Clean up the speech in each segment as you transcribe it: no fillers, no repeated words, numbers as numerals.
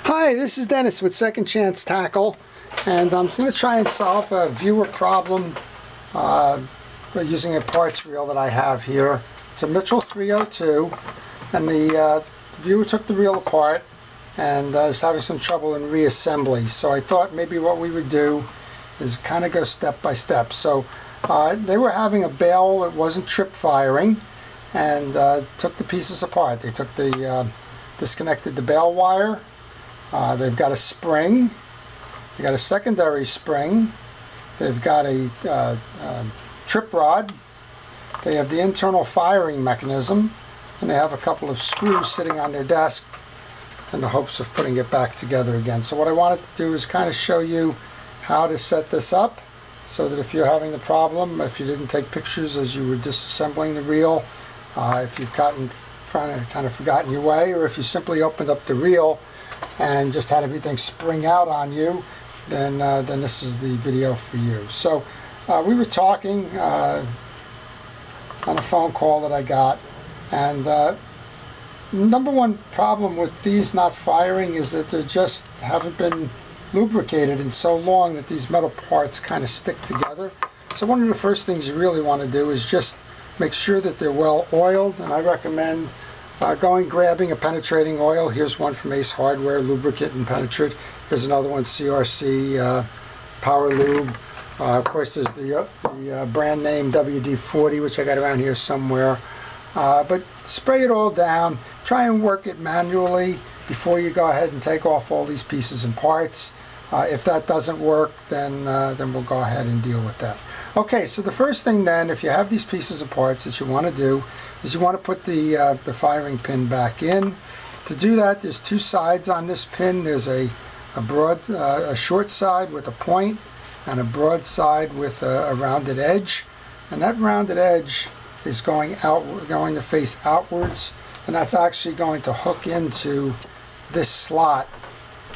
Hi, this is Dennis with Second Chance Tackle, and I'm going to try and solve a viewer problem using a parts reel that I have here. It's a Mitchell 302, and the viewer took the reel apart and is having some trouble in reassembly. So I thought maybe what we would do is kind of go step by step. So they were having a bail that wasn't trip firing, and took the pieces apart. They took the disconnected the bail wire. They've got a spring, they've got a secondary spring, they've got a trip rod, they have the internal firing mechanism, and they have a couple of screws sitting on their desk in the hopes of putting it back together again. So what I wanted to do is kind of show you how to set this up so that if you're having the problem, if you didn't take pictures as you were disassembling the reel, if you've kind of forgotten your way, or if you simply opened up the reel and just had everything spring out on you, then this is the video for you. So we were talking on a phone call that I got, and number one problem with these not firing is that they just haven't been lubricated in so long that these metal parts kind of stick together. So one of the first things you really want to do is just make sure that they're well oiled, and I recommend grabbing a penetrating oil. Here's one from Ace Hardware, lubricant and penetrate. Here's another one, CRC Power Lube. Of course, there's the brand name WD-40, which I got around here somewhere. But spray it all down. Try and work it manually before you go ahead and take off all these pieces and parts. If that doesn't work, then we'll go ahead and deal with that. Okay, so the first thing then, if you have these pieces of parts that you want to do, is you want to put the firing pin back in. To do that, there's two sides on this pin. There's a short side with a point, and a broad side with a rounded edge. And that rounded edge is going to face outwards, and that's actually going to hook into this slot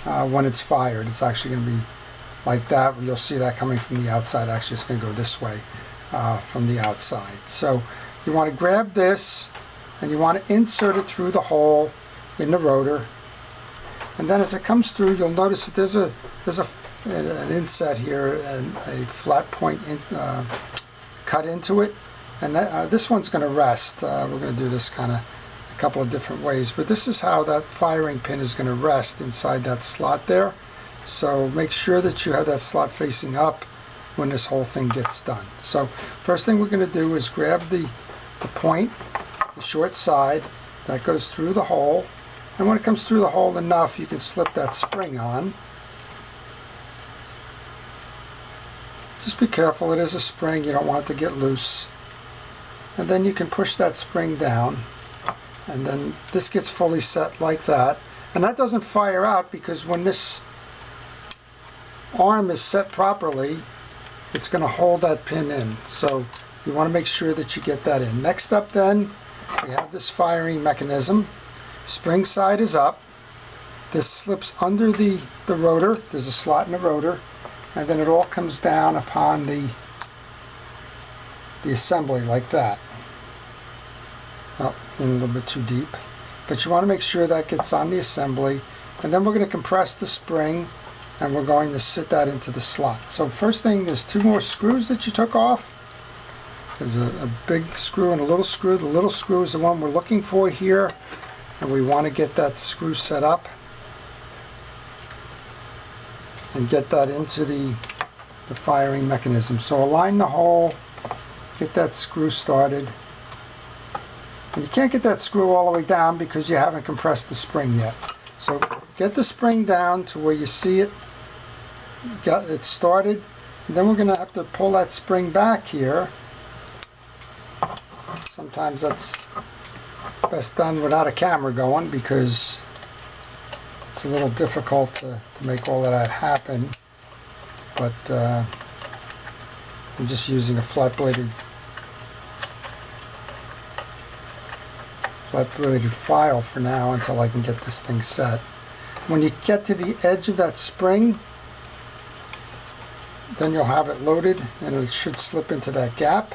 when it's fired. It's actually going to be like that. You'll see that coming from the outside. Actually, it's going to go this way from the outside. So you want to grab this and you want to insert it through the hole in the rotor, and then as it comes through, you'll notice that there's an inset here and a flat point cut into it, and this one's going to rest. We're going to do this kind of a couple of different ways, but this is how that firing pin is going to rest inside that slot there. So make sure that you have that slot facing up when this whole thing gets done. So first thing we're going to do is grab the point, the short side that goes through the hole, and when it comes through the hole enough, you can slip that spring on. Just be careful, it is a spring, you don't want it to get loose. And then you can push that spring down, and then this gets fully set like that. And that doesn't fire out because when this arm is set properly, it's going to hold that pin in. So you want to make sure that you get that in. Next up then, we have this firing mechanism. Spring side is up. This slips under the rotor. There's a slot in the rotor, and then it all comes down upon the assembly like that. Oh, in a little bit too deep. But you want to make sure that gets on the assembly, and then we're going to compress the spring, and we're going to sit that into the slot. So first thing, there's two more screws that you took off. There's a big screw and a little screw. The little screw is the one we're looking for here, and we want to get that screw set up and get that into the firing mechanism. So align the hole, get that screw started. And you can't get that screw all the way down because you haven't compressed the spring yet. So get the spring down to where you see it, got it started, and then we're going to have to pull that spring back here. Sometimes that's best done without a camera going because it's a little difficult to make all of that happen, but I'm just using a flat-bladed file for now until I can get this thing set. When you get to the edge of that spring, then you'll have it loaded and it should slip into that gap.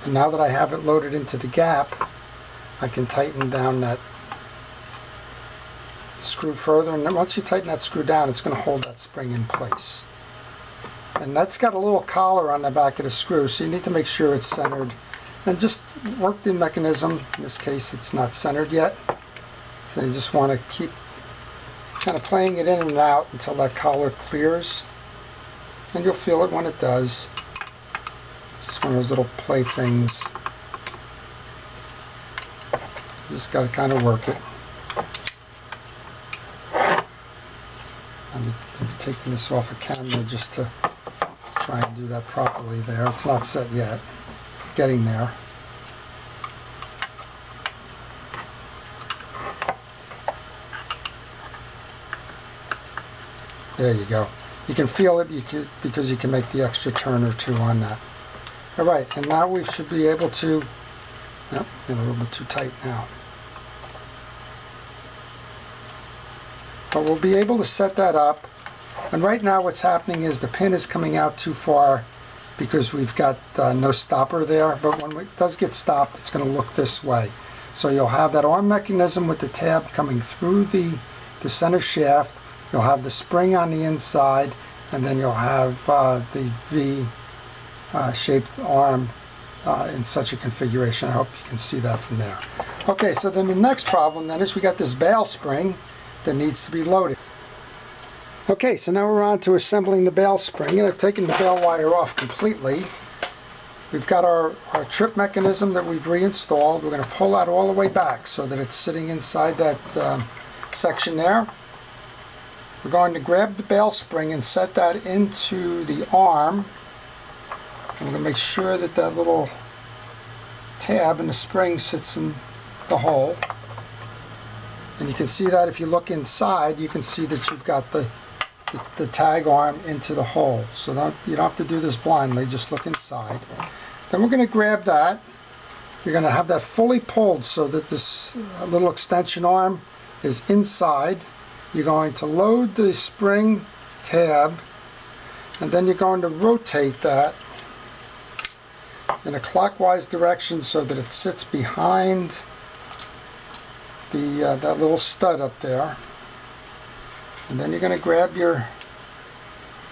And now that I have it loaded into the gap, I can tighten down that screw further, and then once you tighten that screw down, it's going to hold that spring in place. And that's got a little collar on the back of the screw, so you need to make sure it's centered. And just work the mechanism. In this case, it's not centered yet. So you just want to keep kind of playing it in and out until that collar clears. And you'll feel it when it does. It's just one of those little playthings. You just got to kind of work it. I'm taking this off of camera just to try and do that properly there. It's not set yet. Getting there. There you go. You can feel it because you can make the extra turn or two on that. All right, and now we should be able to, yep, getting a little bit too tight now. But we'll be able to set that up. And right now what's happening is the pin is coming out too far because we've got no stopper there. But when it does get stopped, it's going to look this way. So you'll have that arm mechanism with the tab coming through the center shaft. You'll have the spring on the inside, and then you'll have the V-shaped arm in such a configuration. I hope you can see that from there. Okay, so then the next problem then is we got this bail spring that needs to be loaded. Okay, so now we're on to assembling the bail spring, and I've taken the bail wire off completely. We've got our trip mechanism that we've reinstalled. We're going to pull that all the way back so that it's sitting inside that section there. We're going to grab the bail spring and set that into the arm. And we're going to make sure that that little tab in the spring sits in the hole. And you can see that if you look inside, you can see that you've got the tag arm into the hole. So you don't have to do this blindly, just look inside. Then we're going to grab that. You're going to have that fully pulled so that this little extension arm is inside. You're going to load the spring tab, and then you're going to rotate that in a clockwise direction so that it sits behind that little stud up there. And then you're going to grab your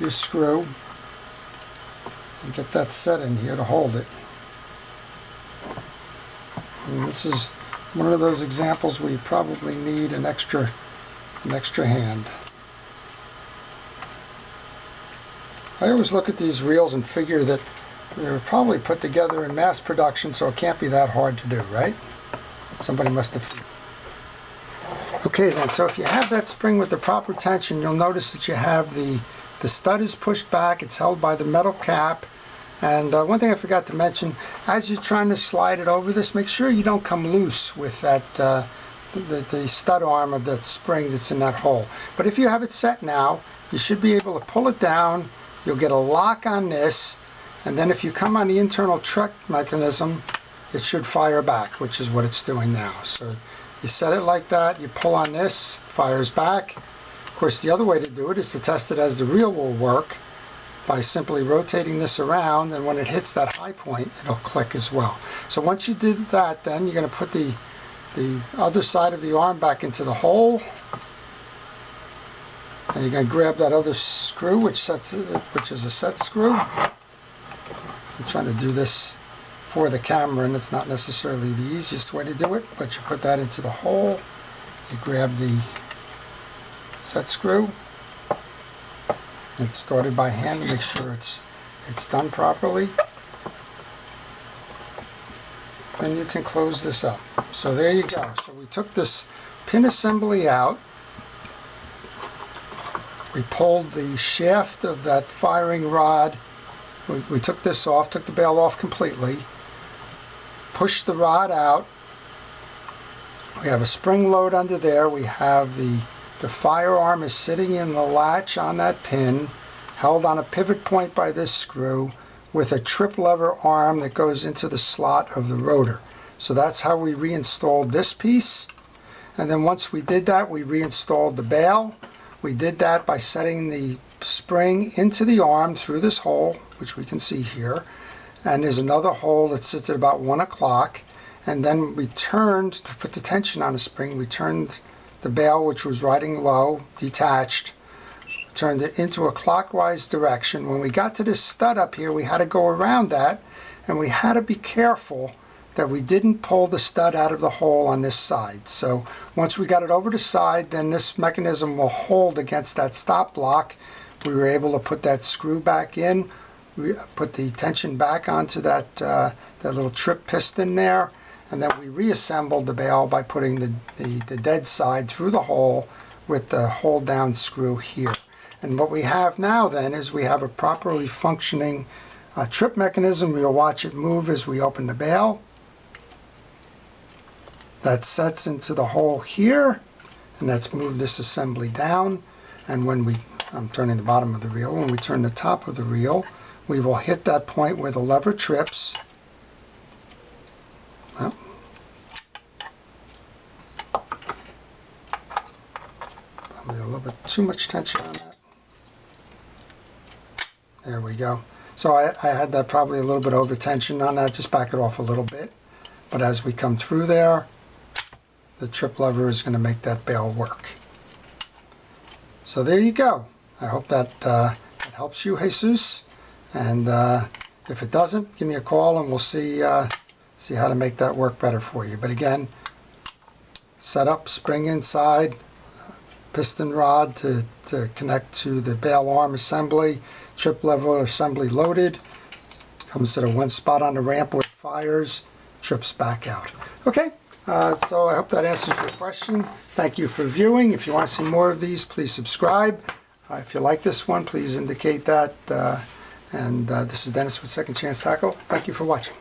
screw and get that set in here to hold it. And this is one of those examples where you probably need an extra hand. I always look at these reels and figure that they were probably put together in mass production, so it can't be that hard to do, right? Somebody must have. Okay then, so if you have that spring with the proper tension, you'll notice that you have the stud is pushed back, it's held by the metal cap. And one thing I forgot to mention, as you're trying to slide it over this, make sure you don't come loose with that the stud arm of that spring that's in that hole. But if you have it set now, you should be able to pull it down. You'll get a lock on this, and then if you come on the internal truck mechanism, it should fire back, which is what it's doing now. So you set it like that, you pull on this, fires back. Of course, the other way to do it is to test it as the reel will work by simply rotating this around, and when it hits that high point, it'll click as well. So once you did that, then you're going to put the other side of the arm back into the hole, and you're going to grab that other screw, which is a set screw. I'm trying to do this for the camera, and it's not necessarily the easiest way to do it, but you put that into the hole, you grab the set screw, and it's started by hand to make sure it's done properly. Then you can close this up. So there you go. So we took this pin assembly out. We pulled the shaft of that firing rod. We took this off, took the bail off completely, pushed the rod out. We have a spring load under there. We have the firearm is sitting in the latch on that pin, held on a pivot point by this screw, with a trip lever arm that goes into the slot of the rotor. So that's how we reinstalled this piece. And then once we did that, we reinstalled the bail. We did that by setting the spring into the arm through this hole, which we can see here. And there's another hole that sits at about 1 o'clock. and then we turned, to put the tension on the spring, we turned the bail, which was riding low, detached, turned it into a clockwise direction. When we got to this stud up here, we had to go around that, and we had to be careful that we didn't pull the stud out of the hole on this side. So once we got it over the side, then this mechanism will hold against that stop block. We were able to put that screw back in. We put the tension back onto that, that little trip piston there, and then we reassembled the bail by putting the dead side through the hole with the hold down screw here. And what we have now then is we have a properly functioning trip mechanism. We'll watch it move as we open the bail. That sets into the hole here, and that's moved this assembly down. And when I'm turning the bottom of the reel, when we turn the top of the reel, we will hit that point where the lever trips. Well, probably a little bit too much tension on that. There we go. So I had that probably a little bit over tension on that. Just back it off a little bit. But as we come through there, the trip lever is going to make that bail work. So there you go. I hope that helps you, Jesus. And if it doesn't, give me a call and we'll see how to make that work better for you. But again, set up, spring inside, piston rod to connect to the bail arm assembly, trip lever assembly loaded. Comes to the one spot on the ramp where it fires, trips back out. Okay. So I hope that answers your question. Thank you for viewing. If you want to see more of these, please subscribe. If you like this one, please indicate that. This is Dennis with Second Chance Tackle. Thank you for watching.